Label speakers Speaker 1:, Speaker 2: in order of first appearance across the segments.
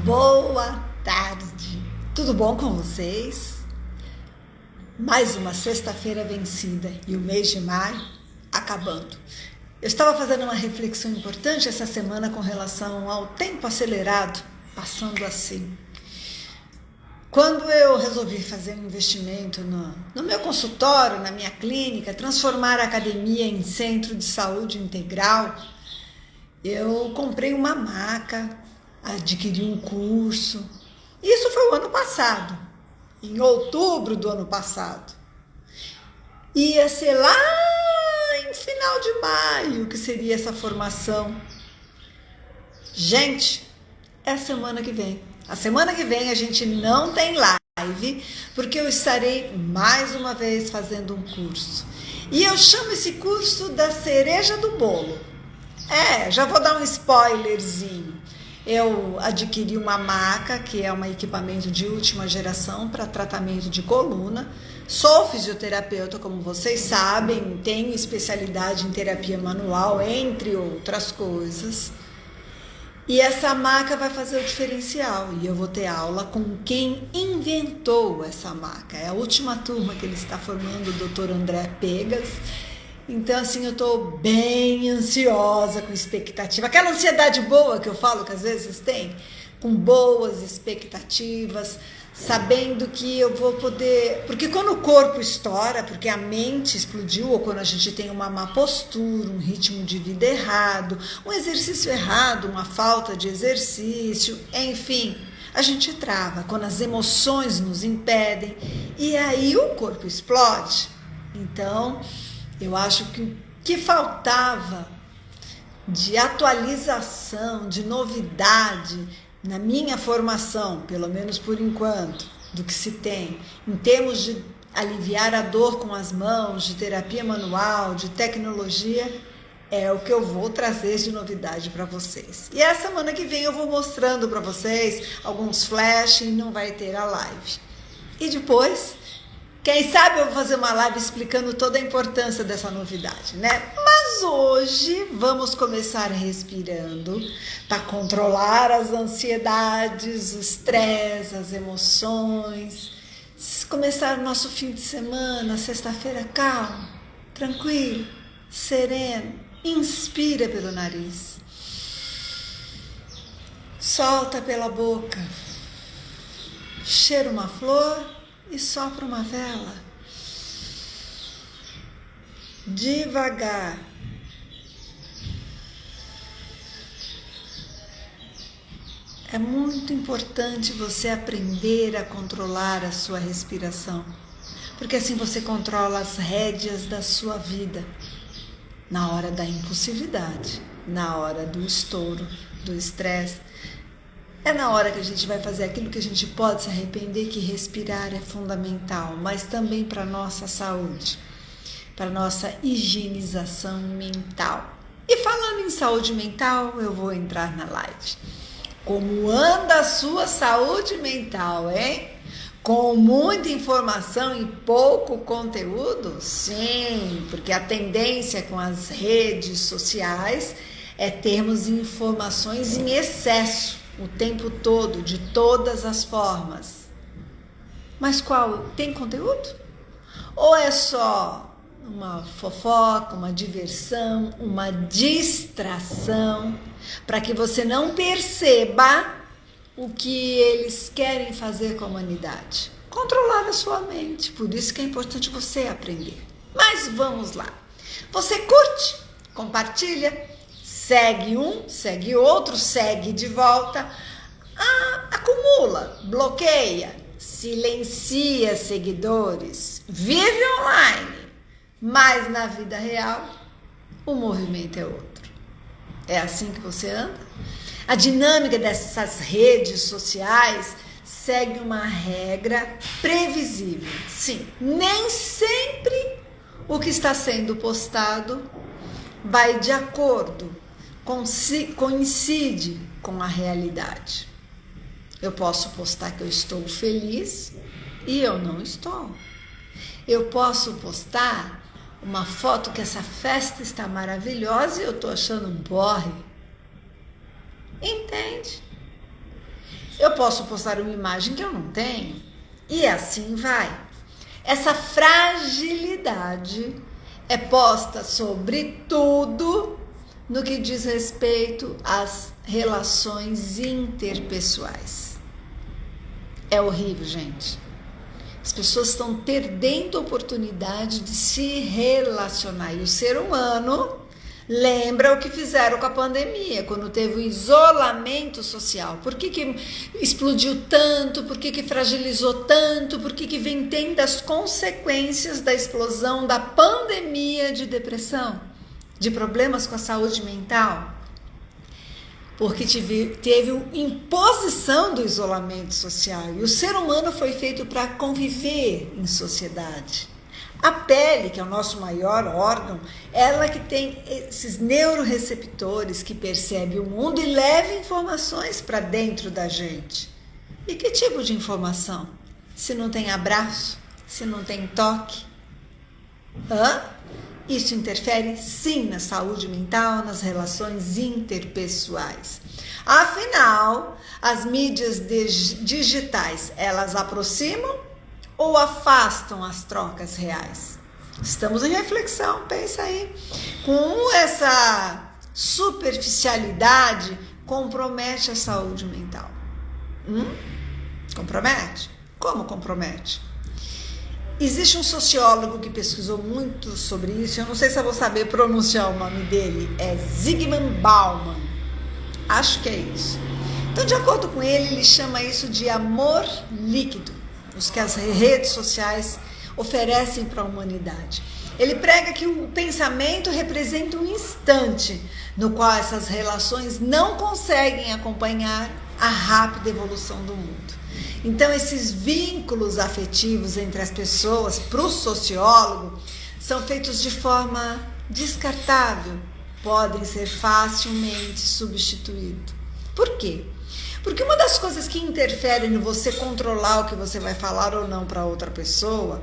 Speaker 1: Boa tarde, tudo bom com vocês? Mais uma sexta-feira vencida e o mês de maio acabando. Eu estava fazendo uma reflexão importante essa semana com relação ao tempo acelerado, passando assim. Quando eu resolvi fazer um investimento no meu consultório, na minha clínica, transformar a academia em centro de saúde integral, eu comprei uma maca, adquiri um curso. Isso foi o ano passado, em outubro do ano passado. Ia ser lá em final de maio que seria essa formação. Gente, é a semana que vem. A semana que vem a gente não tem live, porque eu estarei mais uma vez fazendo um curso. E eu chamo esse curso da cereja do bolo. Já vou dar um spoilerzinho. Eu adquiri uma maca, que é um equipamento de última geração para tratamento de coluna. Sou fisioterapeuta, como vocês sabem, tenho especialidade em terapia manual, entre outras coisas. E essa maca vai fazer o diferencial. E eu vou ter aula com quem inventou essa maca. É a última turma que ele está formando, o Dr. André Pegas. Então, assim, eu tô bem ansiosa, com expectativa. Aquela ansiedade boa que eu falo que às vezes tem, com boas expectativas, sabendo que eu vou poder... Porque quando o corpo estoura, porque a mente explodiu, ou quando a gente tem uma má postura, um ritmo de vida errado, um exercício errado, uma falta de exercício, enfim, a gente trava. Quando as emoções nos impedem, e aí o corpo explode. Então... eu acho que o que faltava de atualização, de novidade na minha formação, pelo menos por enquanto, do que se tem, em termos de aliviar a dor com as mãos, de terapia manual, de tecnologia, é o que eu vou trazer de novidade para vocês. E a semana que vem eu vou mostrando para vocês alguns flash e não vai ter a live. E depois... quem sabe eu vou fazer uma live explicando toda a importância dessa novidade, né? Mas hoje vamos começar respirando para controlar as ansiedades, o estresse, as emoções. Começar o nosso fim de semana, sexta-feira, calmo, tranquilo, sereno. Inspira pelo nariz. Solta pela boca. Cheira uma flor. E sopra uma vela. Devagar. É muito importante você aprender a controlar a sua respiração, porque assim você controla as rédeas da sua vida, na hora da impulsividade, na hora do estouro, do estresse. É na hora que a gente vai fazer aquilo que a gente pode se arrepender, que respirar é fundamental, mas também para a nossa saúde, para a nossa higienização mental. E falando em saúde mental, eu vou entrar na live. Como anda a sua saúde mental, hein? Com muita informação e pouco conteúdo? Sim, porque a tendência com as redes sociais é termos informações em excesso. O tempo todo, de todas as formas. Mas qual? Tem conteúdo? Ou é só uma fofoca, uma diversão, uma distração, para que você não perceba o que eles querem fazer com a humanidade? Controlar a sua mente, por isso que é importante você aprender. Mas vamos lá. Você curte? Compartilha? Segue um, segue outro, segue de volta, acumula, bloqueia, silencia seguidores, vive online, mas na vida real o movimento é outro. É assim que você anda? A dinâmica dessas redes sociais segue uma regra previsível. Sim, nem sempre o que está sendo postado vai de acordo, coincide com a realidade. Eu posso postar que eu estou feliz e eu não estou. Eu posso postar uma foto que essa festa está maravilhosa e eu estou achando um porre. Entende? Eu posso postar uma imagem que eu não tenho. E assim vai. Essa fragilidade é posta sobretudo no que diz respeito às relações interpessoais. É horrível, gente. As pessoas estão perdendo a oportunidade de se relacionar. E o ser humano lembra o que fizeram com a pandemia, quando teve o isolamento social. Por que explodiu tanto? Por que fragilizou tanto? Por que vem tendo as consequências da explosão da pandemia de depressão, de problemas com a saúde mental? Porque teve imposição do isolamento social. E o ser humano foi feito para conviver em sociedade. A pele, que é o nosso maior órgão, ela que tem esses neuroreceptores que percebe o mundo e leva informações para dentro da gente. E que tipo de informação? Se não tem abraço, se não tem toque? Isso interfere sim na saúde mental, nas relações interpessoais. Afinal, as mídias digitais, elas aproximam ou afastam as trocas reais? Estamos em reflexão, pensa aí. Como essa superficialidade compromete a saúde mental? Compromete? Como compromete? Existe um sociólogo que pesquisou muito sobre isso, eu não sei se eu vou saber pronunciar o nome dele, é Zygmunt Bauman, acho que é isso. Então, de acordo com ele, ele chama isso de amor líquido, os que as redes sociais oferecem para a humanidade. Ele prega que o pensamento representa um instante no qual essas relações não conseguem acompanhar a rápida evolução do mundo. Então, esses vínculos afetivos entre as pessoas, para o sociólogo, são feitos de forma descartável, podem ser facilmente substituídos. Por quê? Porque uma das coisas que interfere no você controlar o que você vai falar ou não para outra pessoa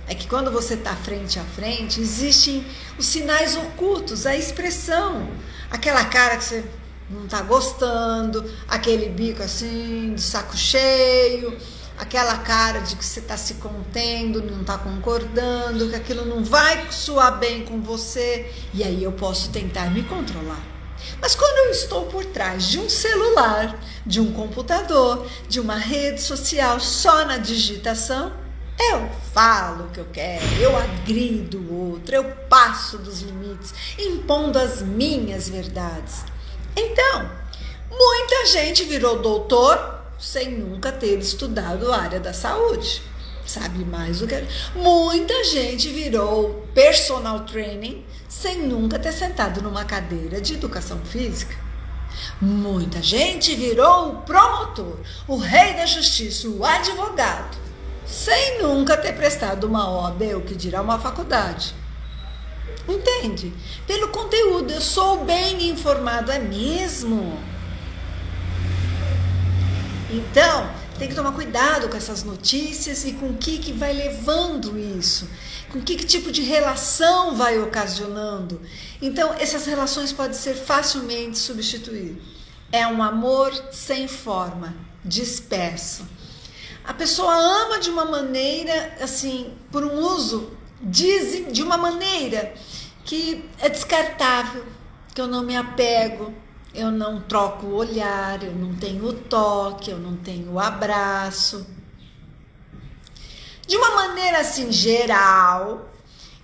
Speaker 1: é que quando você está frente a frente, existem os sinais ocultos, a expressão, aquela cara que você não tá gostando, aquele bico assim, de saco cheio, aquela cara de que você tá se contendo, não tá concordando, que aquilo não vai soar bem com você, e aí eu posso tentar me controlar. Mas quando eu estou por trás de um celular, de um computador, de uma rede social, só na digitação, eu falo o que eu quero, eu agrido o outro, eu passo dos limites, impondo as minhas verdades. Então, muita gente virou doutor sem nunca ter estudado a área da saúde. Sabe mais do que... Muita gente virou personal training sem nunca ter sentado numa cadeira de educação física. Muita gente virou o promotor, o rei da justiça, o advogado, sem nunca ter prestado uma OAB, o que dirá uma faculdade. Entende? Pelo conteúdo, eu sou bem informado, é mesmo? Então, tem que tomar cuidado com essas notícias e com o que vai levando isso, com que tipo de relação vai ocasionando. Então, essas relações podem ser facilmente substituídas. É um amor sem forma, disperso. A pessoa ama de uma maneira, assim, por um uso de uma maneira que é descartável, que eu não me apego, eu não troco o olhar, eu não tenho o toque, eu não tenho o abraço. De uma maneira assim geral,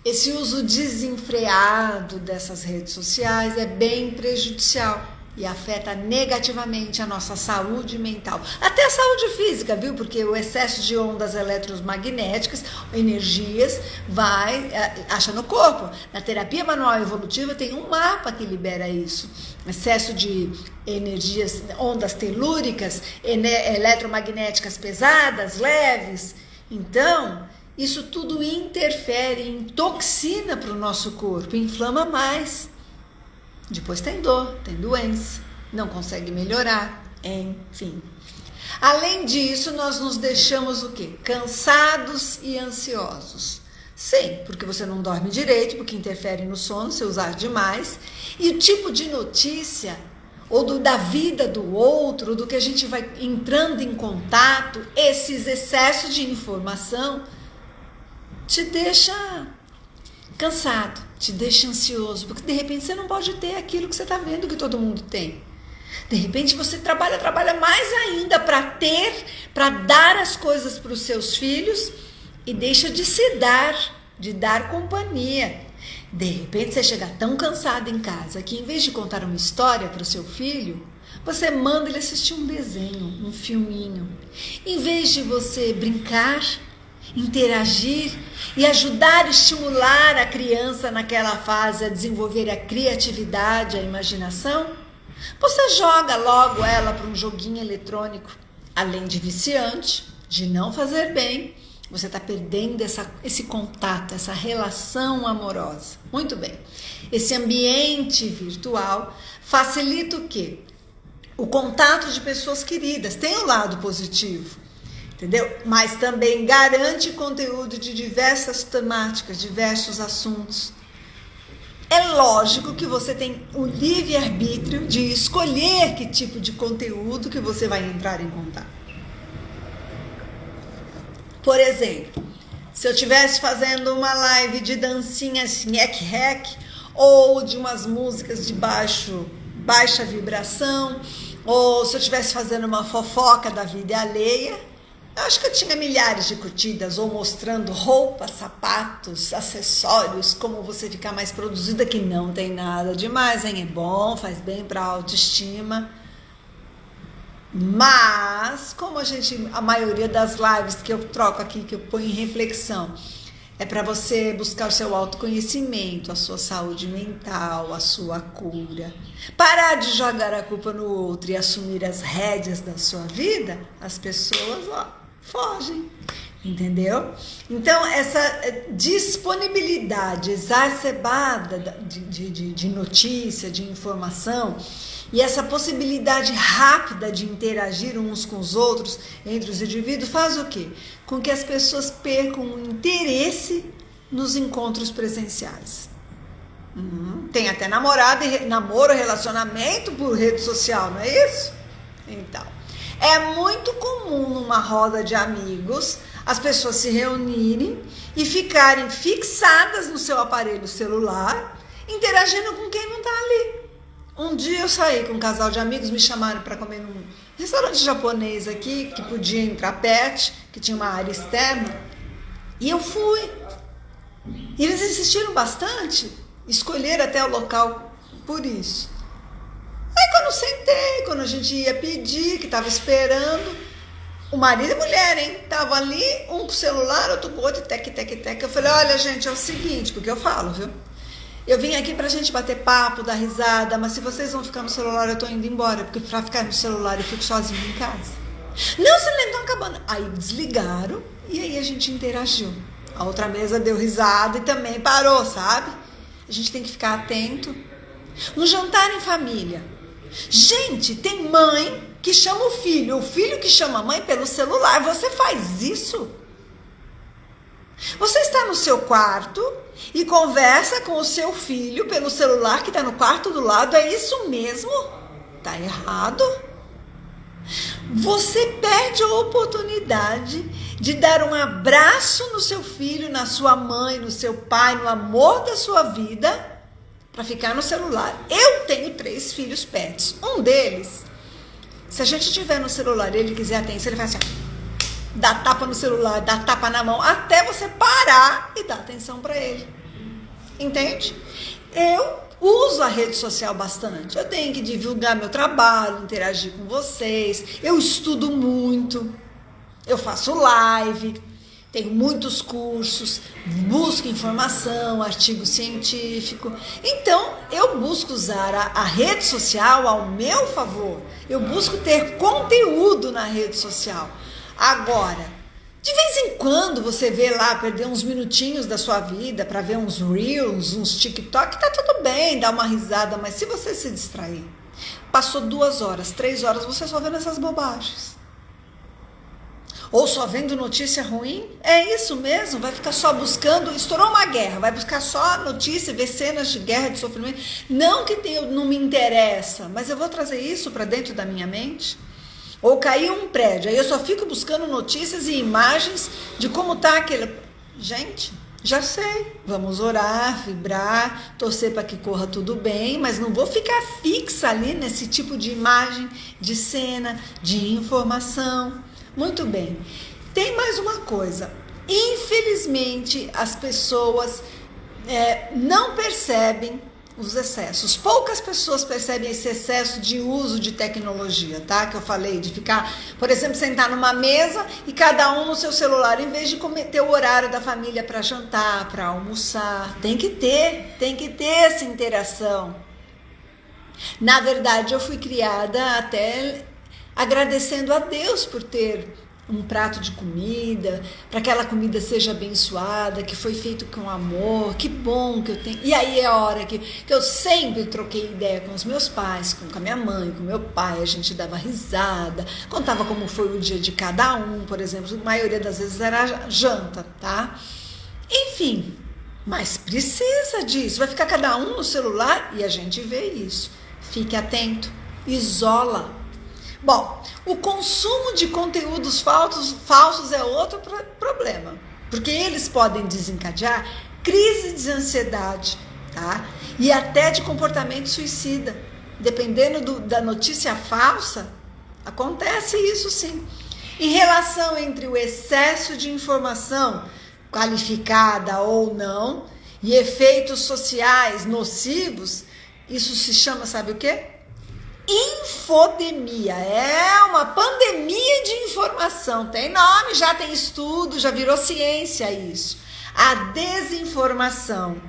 Speaker 1: esse uso desenfreado dessas redes sociais é bem prejudicial e afeta negativamente a nossa saúde mental, até a saúde física, viu? Porque o excesso de ondas eletromagnéticas, energias, acha no corpo. Na terapia manual evolutiva tem um mapa que libera isso. Excesso de energias, ondas telúricas, eletromagnéticas pesadas, leves. Então, isso tudo interfere em toxina para o nosso corpo, inflama mais. Depois tem dor, tem doença, não consegue melhorar, enfim. Além disso, nós nos deixamos o quê? Cansados e ansiosos. Sim, porque você não dorme direito, porque interfere no sono, se usar demais. E o tipo de notícia, ou da vida do outro, do que a gente vai entrando em contato, esses excessos de informação te deixa cansado, te deixa ansioso, porque de repente você não pode ter aquilo que você está vendo que todo mundo tem. De repente você trabalha mais ainda para dar as coisas para os seus filhos e deixa de dar companhia. De repente você chega tão cansado em casa que em vez de contar uma história para o seu filho, você manda ele assistir um desenho, um filminho. Em vez de você brincar, interagir e ajudar, estimular a criança naquela fase a desenvolver a criatividade, a imaginação, você joga logo ela para um joguinho eletrônico. Além de viciante, de não fazer bem, você está perdendo esse contato, essa relação amorosa. Muito bem. Esse ambiente virtual facilita o quê? O contato de pessoas queridas. Tem um lado positivo, entendeu? Mas também garante conteúdo de diversas temáticas, diversos assuntos. É lógico que você tem o livre-arbítrio de escolher que tipo de conteúdo que você vai entrar em contato. Por exemplo, se eu estivesse fazendo uma live de dancinhas nhec-rec, ou de umas músicas de baixa vibração, ou se eu estivesse fazendo uma fofoca da vida alheia, eu acho que eu tinha milhares de curtidas, ou mostrando roupas, sapatos, acessórios, como você ficar mais produzida, que não tem nada demais, hein? É bom, faz bem para a autoestima. Mas, como a maioria das lives que eu troco aqui, que eu ponho em reflexão, é para você buscar o seu autoconhecimento, a sua saúde mental, a sua cura. Parar de jogar a culpa no outro e assumir as rédeas da sua vida, as pessoas, fogem, entendeu? Então, essa disponibilidade exacerbada de notícia, de informação, e essa possibilidade rápida de interagir uns com os outros entre os indivíduos faz o quê? Com que as pessoas percam o interesse nos encontros presenciais. Tem até namoro, relacionamento por rede social, não é isso? Então, é muito comum numa roda de amigos as pessoas se reunirem e ficarem fixadas no seu aparelho celular, interagindo com quem não está ali. Um dia eu saí com um casal de amigos, me chamaram para comer num restaurante japonês aqui, que podia entrar pet, que tinha uma área externa, e eu fui. E eles insistiram bastante, escolheram até o local por isso. Aí quando eu sentei, quando a gente ia pedir, que estava esperando, o marido e mulher, hein? Tava ali, um com o celular, outro com o outro, tec. Eu falei, olha gente, é o seguinte, porque eu falo, viu? Eu vim aqui pra gente bater papo, dar risada, mas se vocês vão ficar no celular, eu tô indo embora, porque pra ficar no celular eu fico sozinha em casa. Não, se não estão acabando. Aí desligaram e aí a gente interagiu. A outra mesa deu risada e também parou, sabe? A gente tem que ficar atento. Um jantar em família. Gente, tem mãe que chama o filho que chama a mãe pelo celular. Você faz isso? Você está no seu quarto e conversa com o seu filho pelo celular que está no quarto do lado. É isso mesmo? Está errado. Você perde a oportunidade de dar um abraço no seu filho, na sua mãe, no seu pai, no amor da sua vida, para ficar no celular. Eu tenho 3 filhos pets. Um deles, se a gente tiver no celular e ele quiser atenção, ele vai assim, dá tapa no celular, dá tapa na mão, até você parar e dar atenção para ele. Entende? Eu uso a rede social bastante. Eu tenho que divulgar meu trabalho, interagir com vocês. Eu estudo muito. Eu faço live. Tenho muitos cursos. Busco informação, artigo científico. Então, eu busco usar a rede social ao meu favor. Eu busco ter conteúdo na rede social. Agora, de vez em quando você vê lá, perder uns minutinhos da sua vida para ver uns Reels, uns TikTok, tá tudo bem, dá uma risada, mas se você se distrair, passou 2 horas, 3 horas, você só vendo essas bobagens. Ou só vendo notícia ruim? É isso mesmo? Vai ficar só buscando, estourou uma guerra, vai buscar só notícia, ver cenas de guerra, de sofrimento? Não que não me interessa, mas eu vou trazer isso para dentro da minha mente? Ou caiu um prédio, aí eu só fico buscando notícias e imagens de como tá aquele... Gente, já sei, vamos orar, vibrar, torcer para que corra tudo bem, mas não vou ficar fixa ali nesse tipo de imagem, de cena, de informação. Muito bem. Tem mais uma coisa. Infelizmente, as pessoas não percebem os excessos. Poucas pessoas percebem esse excesso de uso de tecnologia, tá? Que eu falei, de ficar, por exemplo, sentar numa mesa e cada um no seu celular, em vez de ter o horário da família para jantar, para almoçar. Tem que ter essa interação. Na verdade, eu fui criada até agradecendo a Deus por ter um prato de comida, para que aquela comida seja abençoada, que foi feito com amor, que bom que eu tenho. E aí é a hora que eu sempre troquei ideia com os meus pais, com a minha mãe, com meu pai, a gente dava risada, contava como foi o dia de cada um, por exemplo, a maioria das vezes era janta, tá? Enfim, mas precisa disso, vai ficar cada um no celular e a gente vê isso. Fique atento, isola. Bom, o consumo de conteúdos falsos é outro problema, porque eles podem desencadear crise de ansiedade, tá? E até de comportamento suicida. Dependendo da notícia falsa, acontece isso sim. Em relação entre o excesso de informação, qualificada ou não, e efeitos sociais nocivos, isso se chama, sabe o quê? Infodemia. É uma pandemia de informação. Tem nome, já tem estudo, já virou ciência isso. A desinformação,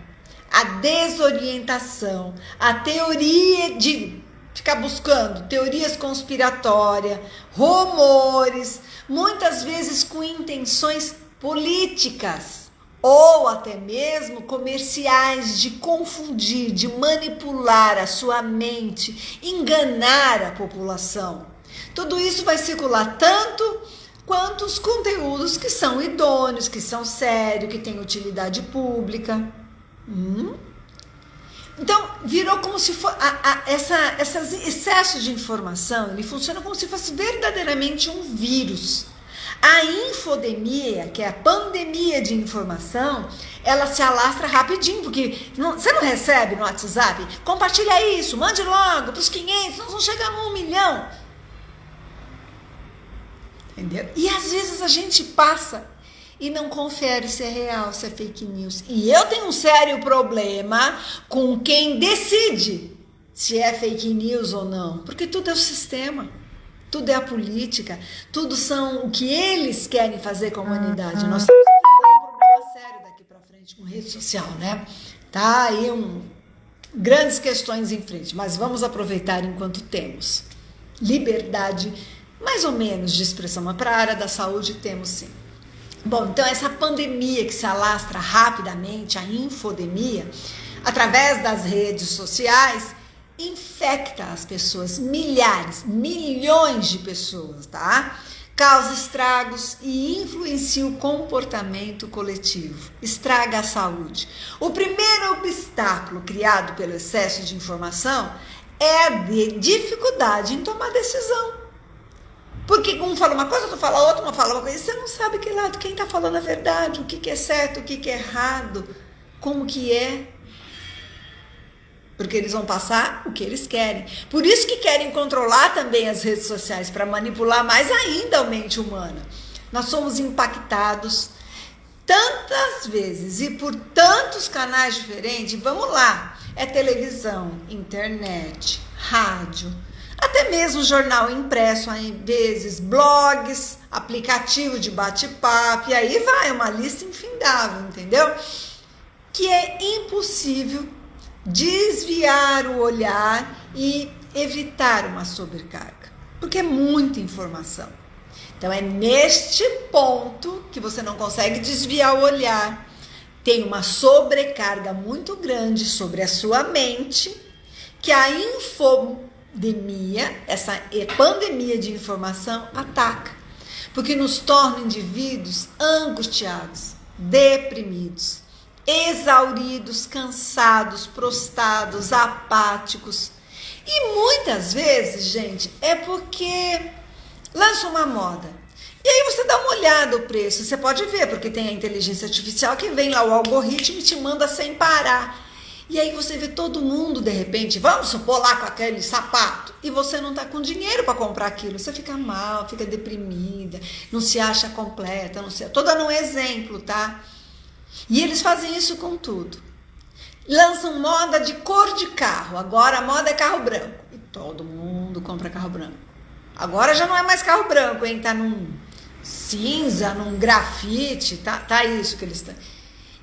Speaker 1: a desorientação, a teoria de ficar buscando teorias conspiratórias, rumores, muitas vezes com intenções políticas ou até mesmo comerciais, de confundir, de manipular a sua mente, enganar a população. Tudo isso vai circular tanto quanto os conteúdos que são idôneos, que são sérios, que têm utilidade pública. Então, virou como se fosse esses excessos de informação, ele funciona como se fosse verdadeiramente um vírus. A infodemia, que é a pandemia de informação, ela se alastra rapidinho, porque você não recebe no WhatsApp? Compartilha isso, mande logo para os 500, nós vamos chegar no 1 milhão. Entendeu? E às vezes a gente passa e não confere se é real, se é fake news. E eu tenho um sério problema com quem decide se é fake news ou não, porque tudo é o sistema. Tudo é a política, tudo são o que eles querem fazer com a humanidade. Nós estamos enfrentando um problema sério daqui para frente com rede social, né? Tá aí grandes questões em frente, mas vamos aproveitar enquanto temos liberdade, mais ou menos, de expressão. Mas para a área da saúde temos sim. Bom, então essa pandemia que se alastra rapidamente, a infodemia, através das redes sociais, infecta as pessoas, milhares, milhões de pessoas, tá? Causa estragos e influencia o comportamento coletivo, estraga a saúde. O primeiro obstáculo criado pelo excesso de informação é a dificuldade em tomar decisão. Porque um fala uma coisa, outro fala outra, uma fala uma coisa, e você não sabe que lado, quem está falando a verdade, o que é certo, o que é errado, como que é. Porque eles vão passar o que eles querem. Por isso que querem controlar também as redes sociais, para manipular mais ainda a mente humana. Nós somos impactados tantas vezes e por tantos canais diferentes. Vamos lá, é televisão, internet, rádio, até mesmo jornal impresso, às vezes blogs, aplicativo de bate-papo, e aí vai uma lista infindável, entendeu? Que é impossível desviar o olhar e evitar uma sobrecarga, porque é muita informação. Então é neste ponto que você não consegue desviar o olhar, tem uma sobrecarga muito grande sobre a sua mente, que a infodemia, essa pandemia de informação, ataca. porque nos torna indivíduos angustiados, deprimidos, exauridos, cansados, prostrados, apáticos. E muitas vezes, gente, é porque lança uma moda. E aí você dá uma olhada no preço, você pode ver, porque tem a inteligência artificial que vem lá, o algoritmo, e te manda sem parar. E aí você vê todo mundo, de repente, vamos supor lá com aquele sapato, e você não tá com dinheiro para comprar aquilo, você fica mal, fica deprimida, não se acha completa, não se... Tô dando um exemplo, tá? E eles fazem isso com tudo. Lançam moda de cor de carro, agora a moda é carro branco, e todo mundo compra carro branco. Agora já não é mais carro branco, hein? Tá num cinza, num grafite, tá isso que eles estão.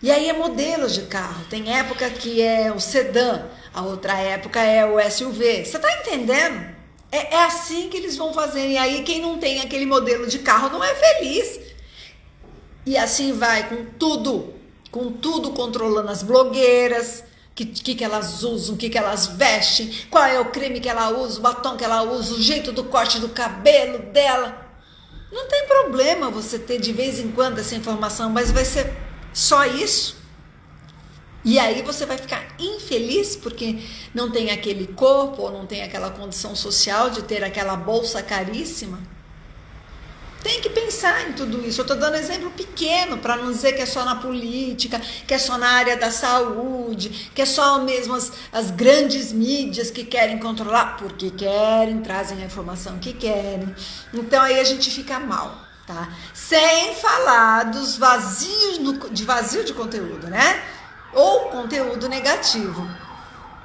Speaker 1: E aí é modelos de carro. Tem época que é o sedã, a outra época é o SUV. Você tá entendendo? É assim que eles vão fazer. E aí quem não tem aquele modelo de carro não é feliz. E assim vai com tudo controlando as blogueiras, que elas usam, o que elas vestem, qual é o creme que ela usa, o batom que ela usa, o jeito do corte do cabelo dela. Não tem problema você ter de vez em quando essa informação, mas vai ser só isso? E aí você vai ficar infeliz porque não tem aquele corpo ou não tem aquela condição social de ter aquela bolsa caríssima? Tem que pensar em tudo isso. Eu estou dando exemplo pequeno para não dizer que é só na política, que é só na área da saúde, que é só mesmo as grandes mídias que querem controlar, porque querem, trazem a informação que querem. Então aí a gente fica mal, tá? Sem falar dos vazio de conteúdo, né? Ou conteúdo negativo.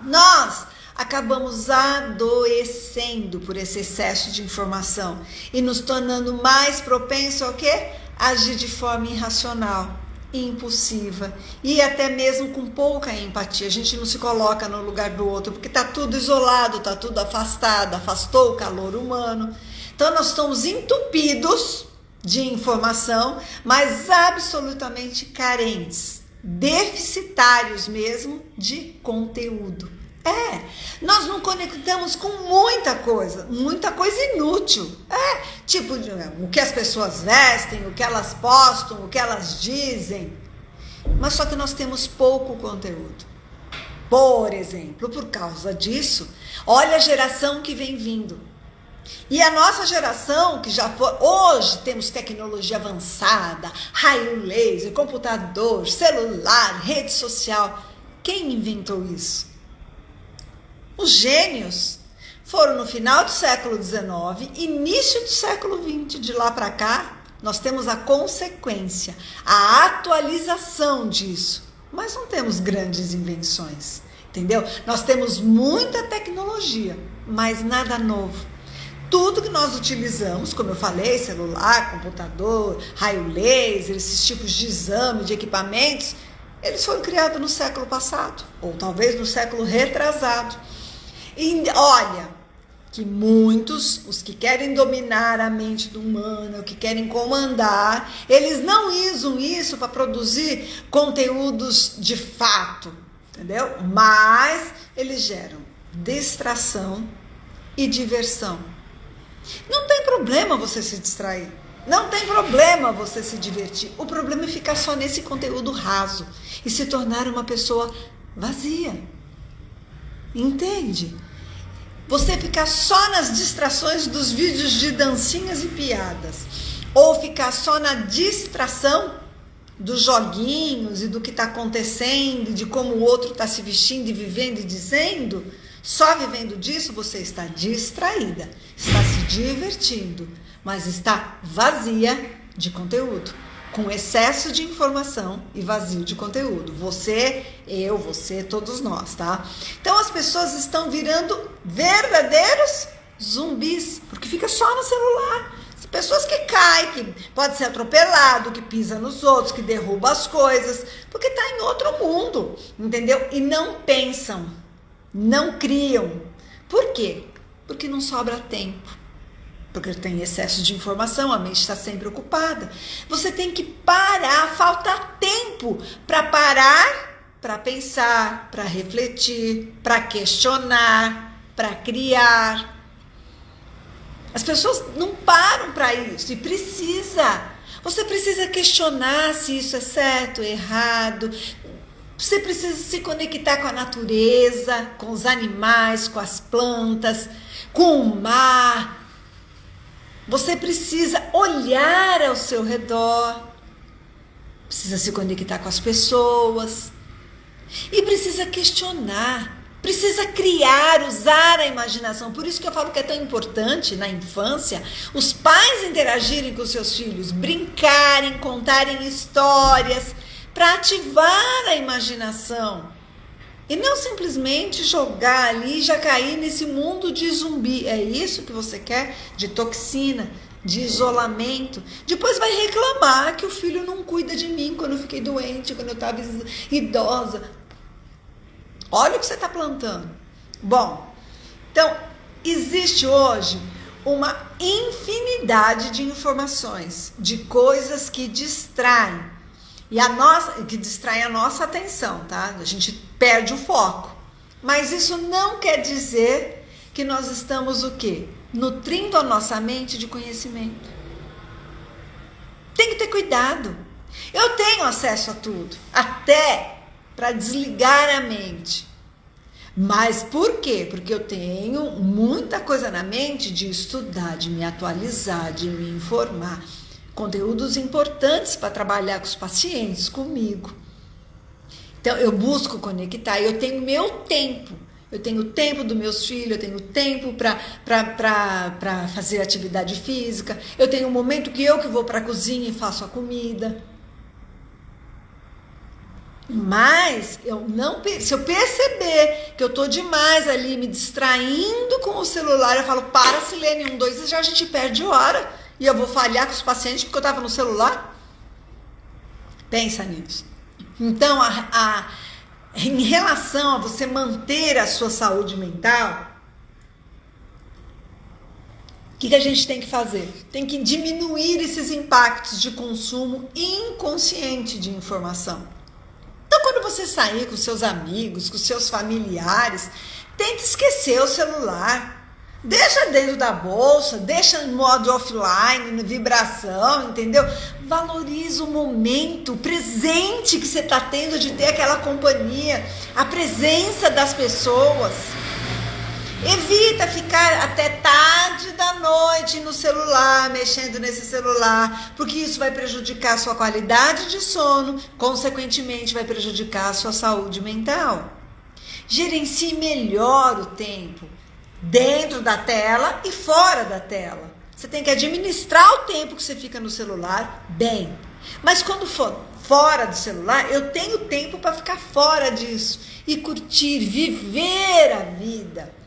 Speaker 1: Nós acabamos adoecendo por esse excesso de informação e nos tornando mais propensos ao quê? Agir de forma irracional, impulsiva e até mesmo com pouca empatia. A gente não se coloca no lugar do outro porque está tudo isolado, está tudo afastado, afastou o calor humano. Então nós estamos entupidos de informação, mas absolutamente carentes, deficitários mesmo de conteúdo. Nós não conectamos com muita coisa inútil. Tipo o que as pessoas vestem, o que elas postam, o que elas dizem. Mas só que nós temos pouco conteúdo. Por exemplo, por causa disso, olha a geração que vem vindo. E a nossa geração, que já foi, hoje temos tecnologia avançada, raio laser, computador, celular, rede social. Quem inventou isso? Os gênios foram no final do século XIX, início do século XX. De lá para cá, nós temos a consequência, a atualização disso. Mas não temos grandes invenções, entendeu? Nós temos muita tecnologia, mas nada novo. Tudo que nós utilizamos, como eu falei, celular, computador, raio laser, esses tipos de exame, de equipamentos, eles foram criados no século passado, ou talvez no século retrasado. E olha, que muitos, os que querem dominar a mente do humano, que querem comandar, eles não usam isso para produzir conteúdos de fato, entendeu? Mas eles geram distração e diversão. Não tem problema você se distrair, não tem problema você se divertir. O problema é ficar só nesse conteúdo raso e se tornar uma pessoa vazia. Entende? Você ficar só nas distrações dos vídeos de dancinhas e piadas, ou ficar só na distração dos joguinhos e do que está acontecendo, de como o outro está se vestindo e vivendo e dizendo, só vivendo disso você está distraída, está se divertindo, mas está vazia de conteúdo, com excesso de informação e vazio de conteúdo. Você, eu, você, todos nós, tá? Então as pessoas estão virando verdadeiros zumbis, porque fica só no celular. As pessoas que caem, que pode ser atropelado, que pisa nos outros, que derruba as coisas, porque está em outro mundo, entendeu? E não pensam, não criam. Por quê? Porque não sobra tempo. Porque tem excesso de informação, a mente está sempre ocupada. Você tem que parar, falta tempo para parar, para pensar, para refletir, para questionar, para criar. As pessoas não param para isso e precisa. Você precisa questionar se isso é certo ou errado. Você precisa se conectar com a natureza, com os animais, com as plantas, com o mar. Você precisa olhar ao seu redor. Precisa se conectar com as pessoas. E precisa questionar. Precisa criar, usar a imaginação. Por isso que eu falo que é tão importante na infância os pais interagirem com os seus filhos, brincarem, contarem histórias, para ativar a imaginação. E não simplesmente jogar ali e já cair nesse mundo de zumbi. É isso que você quer? De toxina, de isolamento. Depois vai reclamar que o filho não cuida de mim quando eu fiquei doente, quando eu estava idosa. Olha o que você está plantando. Bom, então, existe hoje uma infinidade de informações, de coisas que distraem. Que distraem a nossa atenção, tá? A gente perde o foco. Mas isso não quer dizer que nós estamos o quê? Nutrindo a nossa mente de conhecimento. Tem que ter cuidado. Eu tenho acesso a tudo, até para desligar a mente. Mas por quê? Porque eu tenho muita coisa na mente de estudar, de me atualizar, de me informar. Conteúdos importantes para trabalhar com os pacientes, comigo. Então, eu busco conectar, eu tenho meu tempo. Eu tenho o tempo dos meus filhos, eu tenho tempo para fazer atividade física. Eu tenho um momento que vou para a cozinha e faço a comida. Mas se eu perceber que eu estou demais ali me distraindo com o celular, eu falo, para, Silene, 1, 2, já a gente perde hora e eu vou falhar com os pacientes porque eu estava no celular. Pensa nisso. Então, em relação a você manter a sua saúde mental, o que a gente tem que fazer? Tem que diminuir esses impactos de consumo inconsciente de informação. Então, quando você sair com seus amigos, com seus familiares, tenta esquecer o celular. Deixa dentro da bolsa, deixa em modo offline, na vibração, entendeu? Valoriza o momento, o presente que você está tendo de ter aquela companhia, a presença das pessoas. Evita ficar até tarde da noite no celular, mexendo nesse celular, porque isso vai prejudicar a sua qualidade de sono, consequentemente vai prejudicar a sua saúde mental. Gerencie melhor o tempo, dentro da tela e fora da tela. Você tem que administrar o tempo que você fica no celular bem. Mas quando for fora do celular, eu tenho tempo para ficar fora disso e curtir, viver a vida.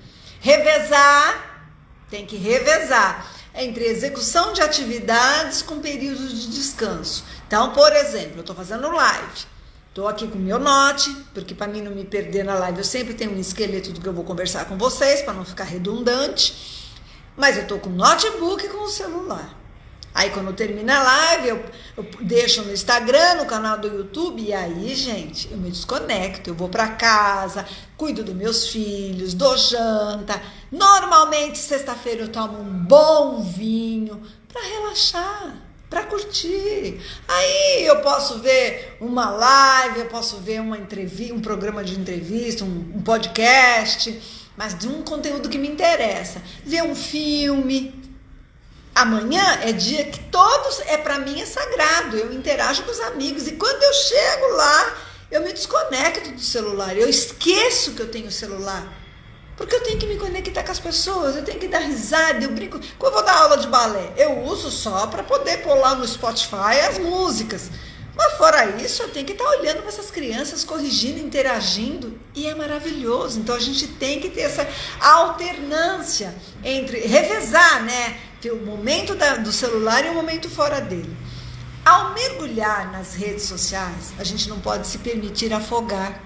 Speaker 1: Revezar, tem que revezar entre execução de atividades com períodos de descanso. Então, por exemplo, eu estou fazendo live, estou aqui com o meu note, porque para mim não me perder na live, eu sempre tenho um esqueleto do que eu vou conversar com vocês, para não ficar redundante, mas eu estou com o notebook e com o celular. Aí quando termina a live, eu deixo no Instagram, no canal do YouTube, e aí, gente, eu me desconecto, eu vou para casa, cuido dos meus filhos, dou janta. Normalmente, sexta-feira, eu tomo um bom vinho para relaxar, para curtir. Aí eu posso ver uma live, eu posso ver uma entrevista, um programa de entrevista, um podcast, mas de um conteúdo que me interessa. Ver um filme. Amanhã é dia que para mim é sagrado, eu interajo com os amigos e quando eu chego lá, eu me desconecto do celular, eu esqueço que eu tenho celular, porque eu tenho que me conectar com as pessoas, eu tenho que dar risada, eu brinco. Quando eu vou dar aula de balé, eu uso só para poder pôr lá no Spotify as músicas, mas fora isso, eu tenho que estar olhando para essas crianças, corrigindo, interagindo, e é maravilhoso. Então a gente tem que ter essa alternância entre revezar, né? Ter o momento do celular e o momento fora dele. Ao mergulhar nas redes sociais, a gente não pode se permitir afogar.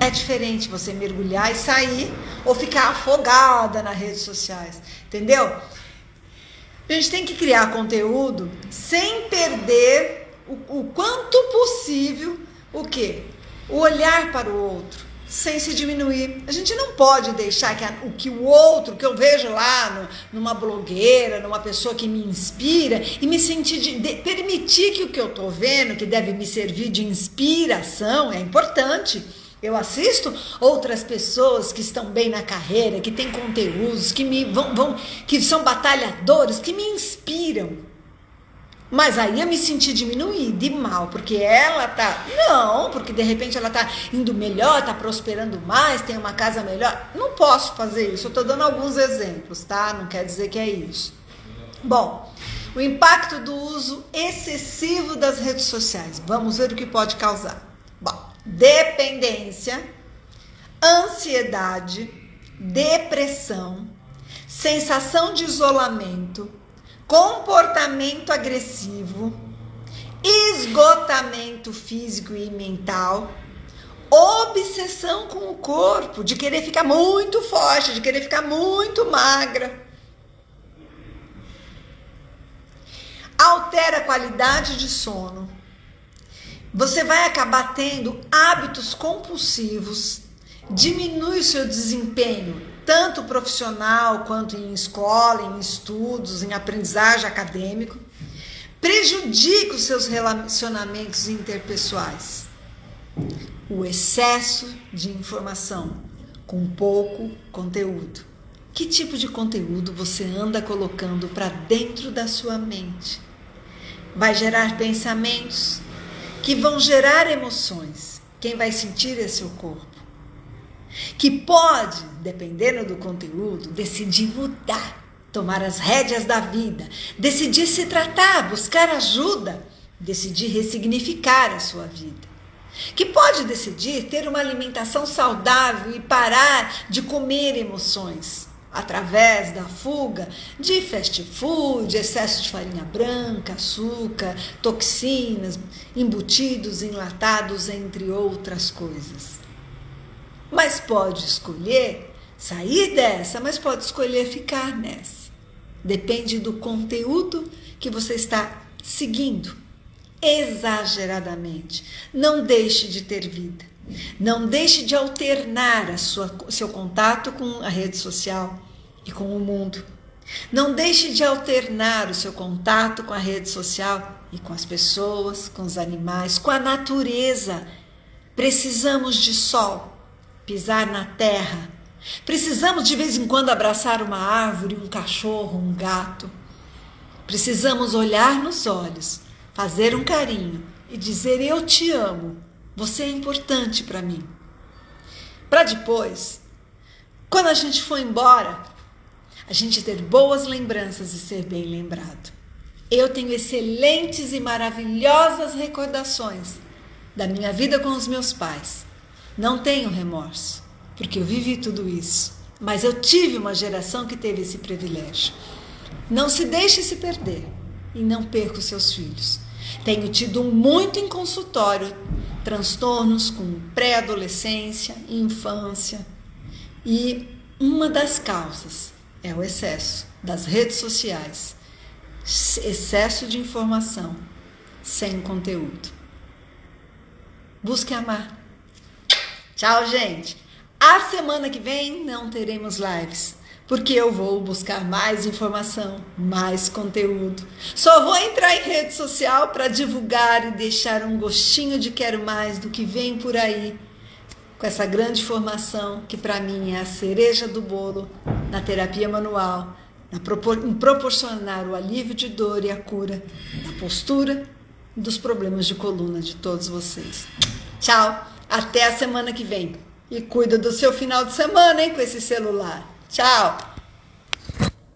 Speaker 1: É diferente você mergulhar e sair ou ficar afogada nas redes sociais, entendeu? A gente tem que criar conteúdo sem perder o quanto possível o quê? O olhar para o outro, sem se diminuir. A gente não pode deixar o que o outro, que eu vejo lá numa blogueira, numa pessoa que me inspira, e me sentir, permitir que o que eu tô vendo, que deve me servir de inspiração, é importante. Eu assisto outras pessoas que estão bem na carreira, que têm conteúdos, que que são batalhadores, que me inspiram. Mas aí eu me senti diminuída e mal, porque ela tá... Não, porque de repente ela tá indo melhor, tá prosperando mais, tem uma casa melhor. Não posso fazer isso, eu tô dando alguns exemplos, tá? Não quer dizer que é isso. Bom, o impacto do uso excessivo das redes sociais. Vamos ver o que pode causar. Bom, dependência, ansiedade, depressão, sensação de isolamento, comportamento agressivo, esgotamento físico e mental, obsessão com o corpo, de querer ficar muito forte, de querer ficar muito magra. Altera a qualidade de sono. Você vai acabar tendo hábitos compulsivos, diminui o seu desempenho, tanto profissional quanto em escola, em estudos, em aprendizagem acadêmico, prejudica os seus relacionamentos interpessoais. O excesso de informação com pouco conteúdo. Que tipo de conteúdo você anda colocando para dentro da sua mente? Vai gerar pensamentos que vão gerar emoções. Quem vai sentir é seu corpo. Que pode, dependendo do conteúdo, decidir mudar, tomar as rédeas da vida, decidir se tratar, buscar ajuda, decidir ressignificar a sua vida. Que pode decidir ter uma alimentação saudável e parar de comer emoções, através da fuga de fast food, excesso de farinha branca, açúcar, toxinas, embutidos, enlatados, entre outras coisas. Mas pode escolher sair dessa, mas pode escolher ficar nessa. Depende do conteúdo que você está seguindo exageradamente. Não deixe de ter vida. Não deixe de alternar seu contato com a rede social e com o mundo. Não deixe de alternar o seu contato com a rede social e com as pessoas, com os animais, com a natureza. Precisamos de sol. Pisar na terra. Precisamos de vez em quando abraçar uma árvore, um cachorro, um gato. Precisamos olhar nos olhos, fazer um carinho e dizer eu te amo, você é importante para mim. Para depois, quando a gente for embora, a gente ter boas lembranças e ser bem lembrado. Eu tenho excelentes e maravilhosas recordações da minha vida com os meus pais. Não tenho remorso, porque eu vivi tudo isso. Mas eu tive uma geração que teve esse privilégio. Não se deixe se perder e não perca os seus filhos. Tenho tido muito em consultório transtornos com pré-adolescência, infância. E uma das causas é o excesso das redes sociais. Excesso de informação sem conteúdo. Busque amar. Tchau, gente. A semana que vem não teremos lives, porque eu vou buscar mais informação, mais conteúdo. Só vou entrar em rede social para divulgar e deixar um gostinho de quero mais do que vem por aí, com essa grande formação que para mim é a cereja do bolo na terapia manual, em proporcionar o alívio de dor e a cura da postura e dos problemas de coluna de todos vocês. Tchau, até a semana que vem. E cuida do seu final de semana, hein, com esse celular. Tchau!